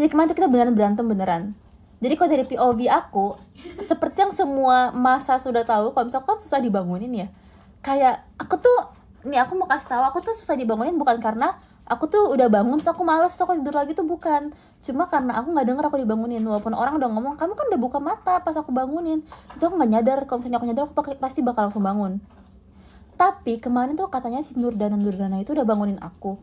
Jadi kemarin tuh kita beneran berantem beneran. Jadi kalau dari POV aku, seperti yang semua masa sudah tahu, kalau misalkan susah dibangunin ya. Kayak aku tuh, nih aku mau kasih tahu, aku tuh susah dibangunin bukan karena aku tuh udah bangun, terus aku malas, terus aku tidur lagi tuh bukan. Cuma karena aku nggak denger aku dibangunin, walaupun orang udah ngomong kamu kan udah buka mata pas aku bangunin. Terus aku nggak nyadar, kalau misalnya aku nyadar aku pasti bakal langsung bangun. Tapi kemarin tuh katanya si Nurdana itu udah bangunin aku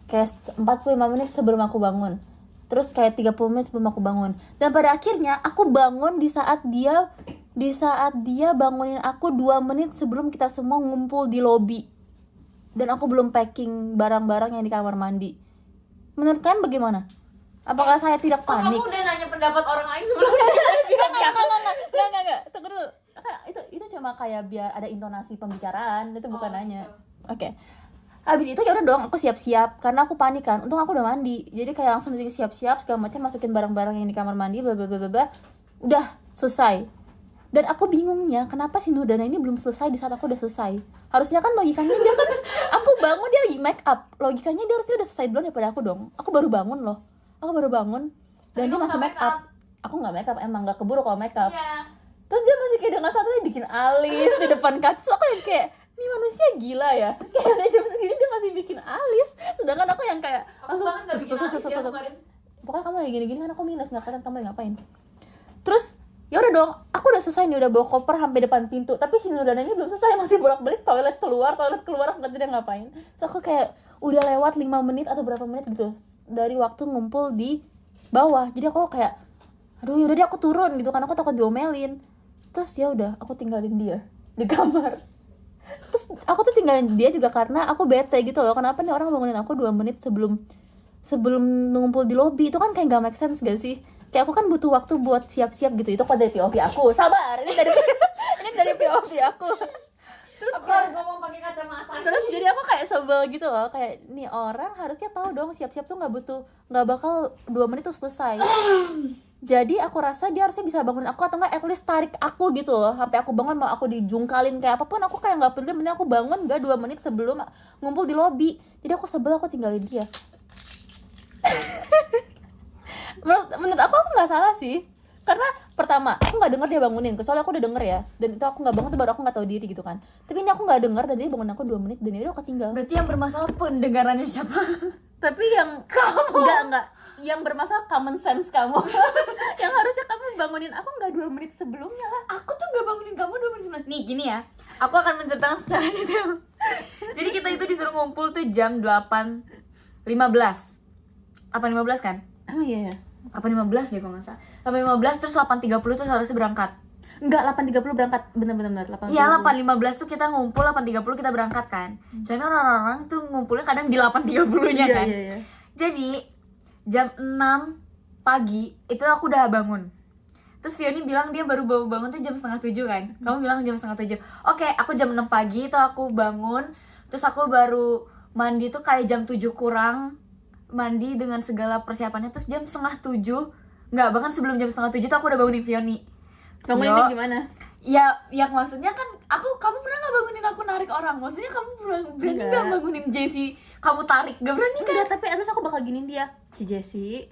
kayak 45 menit sebelum aku bangun. Terus kayak 30 menit sebelum aku bangun. Dan pada akhirnya aku bangun di saat dia bangunin aku 2 menit sebelum kita semua ngumpul di lobi. Dan aku belum packing barang-barang yang di kamar mandi. Menurut kalian bagaimana? Apakah saya tidak panik? Kamu udah nanya pendapat orang lain sebelumnya? Enggak. Tunggu dulu. Itu cuma kayak biar ada intonasi pembicaraan, itu bukan nanya. Oke. Abis itu ya udah dong, aku siap-siap karena aku panik kan. Untung aku udah mandi. Jadi kayak langsung siap-siap segala macam, masukin barang-barang yang di kamar mandi, bla bla bla bla. Udah selesai. Dan aku bingungnya kenapa si Nurdana ini belum selesai di saat aku udah selesai. Harusnya kan logikanya dia kan aku bangun dia lagi make up. Logikanya dia harusnya udah selesai duluan daripada aku dong. Aku baru bangun loh. Dan dia masih make up. Aku nggak make up, emang nggak keburu kalau make up. Iya. Terus dia masih kayak dengan satunya bikin alis di depan kaca. Terus aku yang kayak, ini manusia gila ya. Kayak jam segini dia masih bikin alis. Sedangkan aku yang kayak langsung pokoknya kamu lagi gini-gini kan aku minus, nggak kelihatan kamu ngapain. Terus ya udah dong, aku udah selesai nih, udah bawa koper sampai depan pintu. Tapi si Nurdana ini belum selesai, masih bolak-balik toilet keluar, aku nggak tahu dia ngapain. Terus aku kayak udah lewat 5 menit atau berapa menit gitu dari waktu ngumpul di bawah. Jadi aku kayak aduh yaudah deh aku turun gitu kan, aku takut diomelin. Terus ya udah aku tinggalin dia di kamar. Terus aku tuh tinggalin dia juga karena aku bete gitu loh, kenapa nih orang bangunin aku 2 menit sebelum ngumpul di lobi. Itu kan kayak gak make sense gak sih? Kayak aku kan butuh waktu buat siap-siap gitu. Itu kok dari POV aku, sabar, ini dari POV aku. Terus aku harus ngomong pakai kacamata. Terus jadi aku kayak sebel gitu loh, kayak nih orang harusnya tahu dong siap-siap tuh nggak bakal 2 menit tuh selesai. Jadi aku rasa dia harusnya bisa bangunin aku atau enggak at least tarik aku gitu loh sampai aku bangun, mau aku dijungkalin kayak apapun aku kayak nggak peduli, mending aku bangun nggak 2 menit sebelum ngumpul di lobi. Jadi aku sebel, aku tinggalin dia. menurut aku nggak salah sih, karena pertama aku nggak denger dia bangunin, kecuali aku udah denger ya, dan itu aku nggak bangun tuh baru aku nggak tahu diri gitu kan. Tapi ini aku nggak denger dan dia bangun aku 2 menit dan dia udah ketinggal. Berarti yang bermasalah pendengarannya siapa? Tapi yang kamu enggak yang bermasalah common sense kamu. Yang harusnya kamu bangunin aku nggak 2 menit sebelumnya lah. Aku tuh gak bangunin kamu 2 menit sebelum. Nih gini ya, aku akan menceritakan secara detail. Jadi kita itu disuruh ngumpul tuh jam 8.15 8.15 kan? Oh iya. 8.15 ya kalau nggak salah. 8.15 terus 8.30 tuh harusnya berangkat. Enggak, 8.30 berangkat, bener-bener 8.30. Iya, 8.15 tuh kita ngumpul, 8.30 kita berangkat kan. Soalnya orang-orang tuh ngumpulnya kadang di 8.30-nya kan. Iya. Jadi jam 6 pagi itu aku udah bangun. Terus Fioni bilang dia baru bangun tuh jam 6:30 kan. Kamu bilang jam 6:30. Oke, aku jam 6 pagi itu aku bangun. Terus aku baru mandi tuh kayak jam 7 kurang. Mandi dengan segala persiapannya. Terus jam 6:30, enggak, bahkan sebelum jam 6:30 tuh aku udah bangunin Fioni. Banguninnya gimana? Ya maksudnya kan kamu pernah gak bangunin aku narik orang? Maksudnya kamu berani gak bangunin Jessie kamu tarik? Gak berani kan? Enggak, tapi atas aku bakal giniin dia, Ci Jessie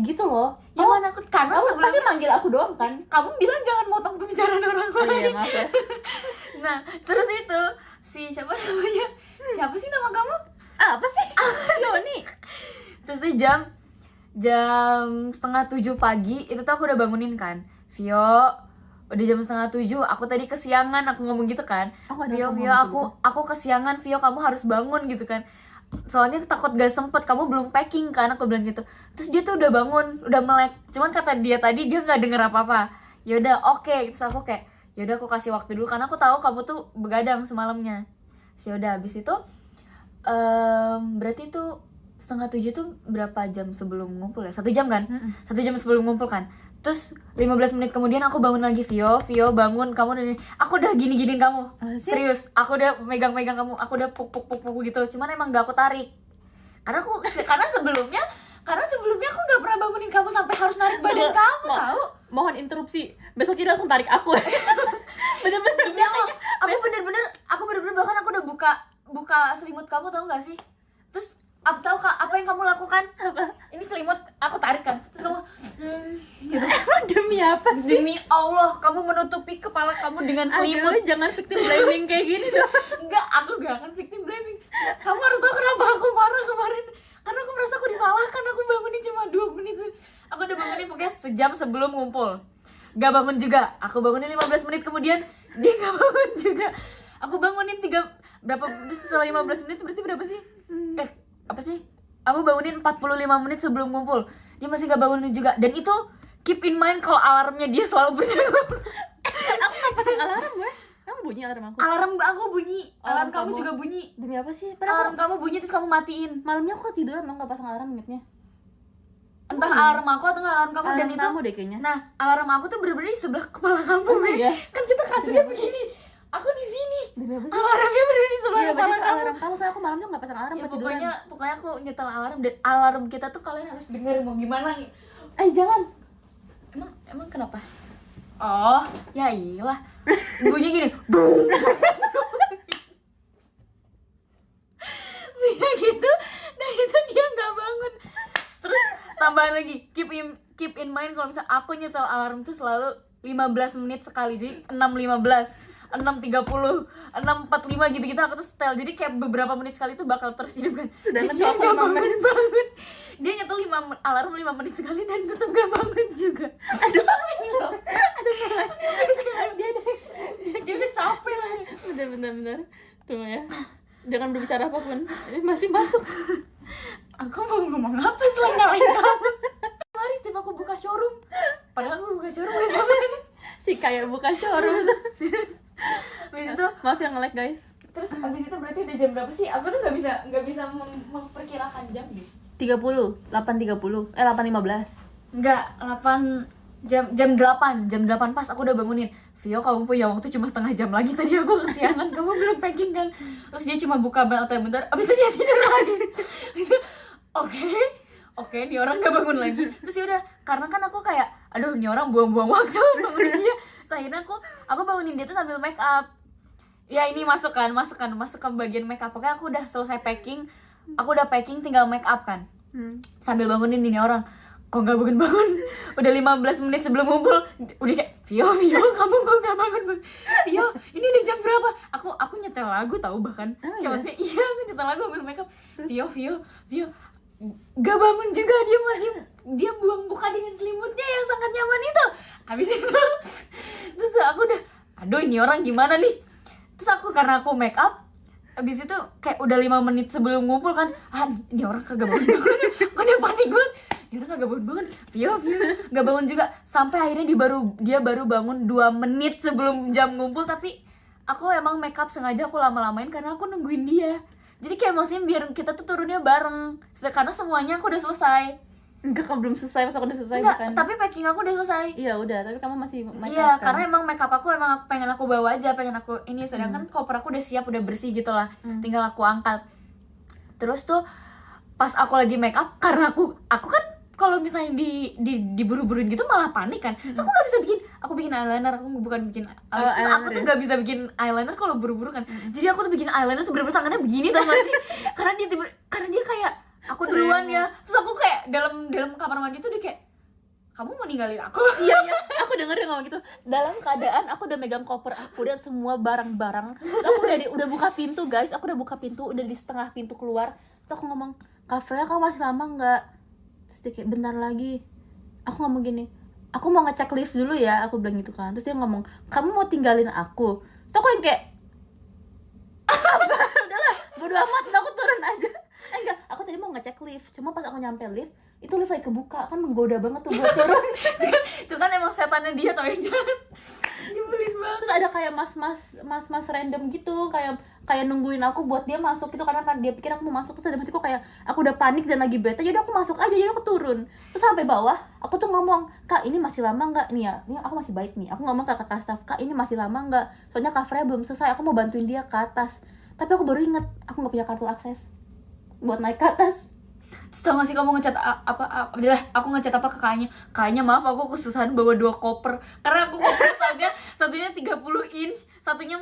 gitu loh. Ya mana aku, karena kamu sebelumnya pasti manggil aku doang kan? Kamu bilang jangan motong pembicaraan orang lain. Oh iya, maaf ya. Nah terus itu siapa namanya? Siapa sih nama kamu? Apa sih? Fioni. Terus tuh jam 6:30 pagi itu tuh aku udah bangunin kan, Vio, udah jam 6:30, aku tadi kesiangan, aku ngomong gitu kan. Vio, aku kesiangan, Vio kamu harus bangun gitu kan. Soalnya takut gak sempet, kamu belum packing kan, aku bilang gitu. Terus dia tuh udah bangun, udah melek. Cuman kata dia tadi dia nggak denger apa-apa. Ya udah, oke. Terus aku kayak, ya udah aku kasih waktu dulu karena aku tahu kamu tuh begadang semalamnya. Ya udah, habis itu berarti tuh 6:30 tuh berapa jam sebelum ngumpul ya? 1 jam kan? 1 jam sebelum ngumpul kan? Terus 15 menit kemudian aku bangun lagi, Vio bangun, kamu udah, aku udah gini-giniin kamu. Serius, aku udah megang-megang kamu, aku udah puk gitu. Cuman emang gak aku tarik. Karena sebelumnya aku gak pernah bangunin kamu sampai harus narik badan kamu, tahu? Mohon interupsi. Besok kita langsung tarik aku. Bener-bener. Demi Allah, aku bener-bener bahkan aku udah buka selimut kamu, tahu gak sih? Terus tahu Kak, apa yang kamu lakukan? Apa? Ini selimut aku tarik kan. apa sih? Demi Allah, kamu menutupi kepala kamu dengan selimut. Aduh, jangan victim blaming kayak gini dong. Enggak, aku gak akan victim blaming. Kamu harus tahu kenapa aku marah kemarin. Karena aku merasa aku disalahkan. Aku bangunin cuma 2 menit. Aku udah bangunin pokoknya sejam sebelum ngumpul. Gak bangun juga. Aku bangunin 15 menit kemudian dia gak bangun juga. Aku bangunin berapa setelah 15 menit berarti berapa sih? Apa sih? Aku bangunin 45 menit sebelum ngumpul. Dia masih gak bangunin juga. Dan itu keep in mind kalau alarmnya dia selalu berjalan. Aku gak pasang alarm gue. Kamu bunyi alarm aku? Alarm aku bunyi. Alarm kamu kamu juga bunyi. Demi apa sih? Alarm kamu bunyi terus kamu matiin. Malamnya aku ketiduran dong, gak pasang alarm ingetnya. Entah alarm aku atau nggak alarm kamu. Alarm dan itu kamu deh kayaknya. Nah, alarm aku tuh bener-bener di sebelah kepala kamu. Iya. Kan kita kasurnya begini. Aku di sini. Demi apa sih? Alarmnya bener di sebelah Iya, kepala berarti kamu. alarm kamu, soalnya aku malamnya gak pasang alarm, Ya, ketiduran. pokoknya aku nyetel alarm dan alarm kita tuh kalian harus denger mau gimana. Jangan. Emang kenapa? Oh, ya iyalah. Bunyi gini. Boom. Bunyi gitu. Dan itu dia nggak bangun. Terus tambahan lagi, keep in mind kalau misalnya aku nyetel alarm tuh selalu 15 menit sekali. Jadi 6.15, 6.30, 6.45 gitu-gitu aku tuh setel. Jadi kayak beberapa menit sekali tuh bakal terus hidup kan. Sedangkan dia aku nggak 6 menit. bangun. Dia nyetel alarm 5 menit sekali dan tetap gak bangun juga. Aduh dia capek lah. Bener. Tuh ya. Jangan berbicara apapun. Masih masuk. Aku mau ngomong apa selain nyalain kamu? Mari setiap aku buka showroom. Padahal aku buka showroom gak sampai. Si kayak buka showroom. Habis itu Maaf yang nge-lag guys. terus habis itu berarti udah jam berapa sih? Aku tuh nggak bisa memperkirakan jam deh. 8.30, 8.15. Enggak, 8 jam 8 pas aku udah bangunin. Vio, kamu punya waktu cuma setengah jam lagi, tadi aku kesiangan, kamu belum packing kan. Terus dia cuma buka bantal bentar, abis itu dia tidur lagi. Oke, nih orang gak bangun lagi. Terus ya udah, karena kan aku kayak, aduh nih orang buang-buang waktu bangunin dia. Terus akhirnya aku bangunin dia tuh sambil make up. Ya ini masuk ke bagian make up. Pokoknya aku udah selesai packing, aku udah packing tinggal make up kan. Sambil bangunin ini orang, kok gak bangun-bangun. Udah 15 menit sebelum ngumpul, udah kayak, Vio, kamu kok gak bangun? Vio, ini udah jam berapa? Aku nyetel lagu tahu bahkan. Kayak maksudnya, iya aku nyetel lagu ambil makeup. Vio, gak bangun juga, dia buang muka dengan selimutnya yang sangat nyaman itu. Habis itu, terus aku udah, aduh ini orang gimana nih? Terus karena aku make up, abis itu kayak udah 5 menit sebelum ngumpul kan, ini orang kagak bangun-bangun. Aku udah panik banget, ini orang kagak bangun-bangun. Vio gak bangun juga. Sampai akhirnya dia baru bangun 2 menit sebelum jam ngumpul. Tapi aku emang make up sengaja aku lama-lamain karena aku nungguin dia. Jadi kayak maksudnya biar kita tuh turunnya bareng, karena semuanya aku udah selesai. Enggak, kamu belum selesai, pas aku udah selesai. Enggak, bukan? tapi packing aku udah selesai. Iya udah, tapi kamu masih make Iya, up, kan? karena emang make up aku pengen aku bawa aja, pengen aku ini. Sedangkan koper aku udah siap, udah bersih gitu lah. Tinggal aku angkat. Terus tuh pas aku lagi make up, karena aku kan kalau misalnya diburu-buruin gitu malah panik kan. Terus aku nggak bisa aku bikin eyeliner, aku bukan bikin alis. Terus aku tuh nggak bisa bikin eyeliner kalau buru-buru kan. Jadi aku tuh bikin eyeliner tuh bener-bener tangannya begini, tau gak sih? karena dia kayak aku duluan ya. Terus aku kayak dalam kamar mandi tuh dia kayak, kamu mau ninggalin aku? Iya, aku dengerin ngomong gitu. Dalam keadaan aku udah megang koper aku dan semua barang-barang. Terus aku udah buka pintu guys, udah di setengah pintu keluar. Terus aku ngomong, Kak Freya, kamu masih lama nggak? Terus dia kayak, bentar lagi. Aku ngomong gini, aku mau ngecek lift dulu ya, aku bilang gitu kan. Terus dia ngomong, kamu mau tinggalin aku? Terus aku yang kayak, udahlah, bodo amat, udah aku turun aja. Enggak, aku tadi mau ngecek lift, cuma pas aku nyampe lift, itu lift lagi kebuka, kan menggoda banget tuh buat turun. Itu kan emang setannya dia tau yang jalan. Nyebelin banget. Terus ada kayak mas random gitu, kayak nungguin aku buat dia masuk gitu, karena kan dia pikir aku mau masuk. Terus ada matiku kayak aku udah panik dan lagi bete, jadi aku masuk aja, jadi aku turun. Terus sampai bawah, aku tuh ngomong, Kak ini masih lama nggak nih ya? Ini aku masih baik nih. Aku ngomong ke kakak staff, Kak ini masih lama nggak? Soalnya Kak Freya belum selesai, aku mau bantuin dia ke atas. Tapi aku baru inget, aku nggak punya kartu akses buat naik ke atas. Terus tau gak sih kamu ngechat apa udah aku ngechat apa ke kakaknya, maaf aku kesusahan bawa 2 koper karena aku koper satunya 30 inch, satunya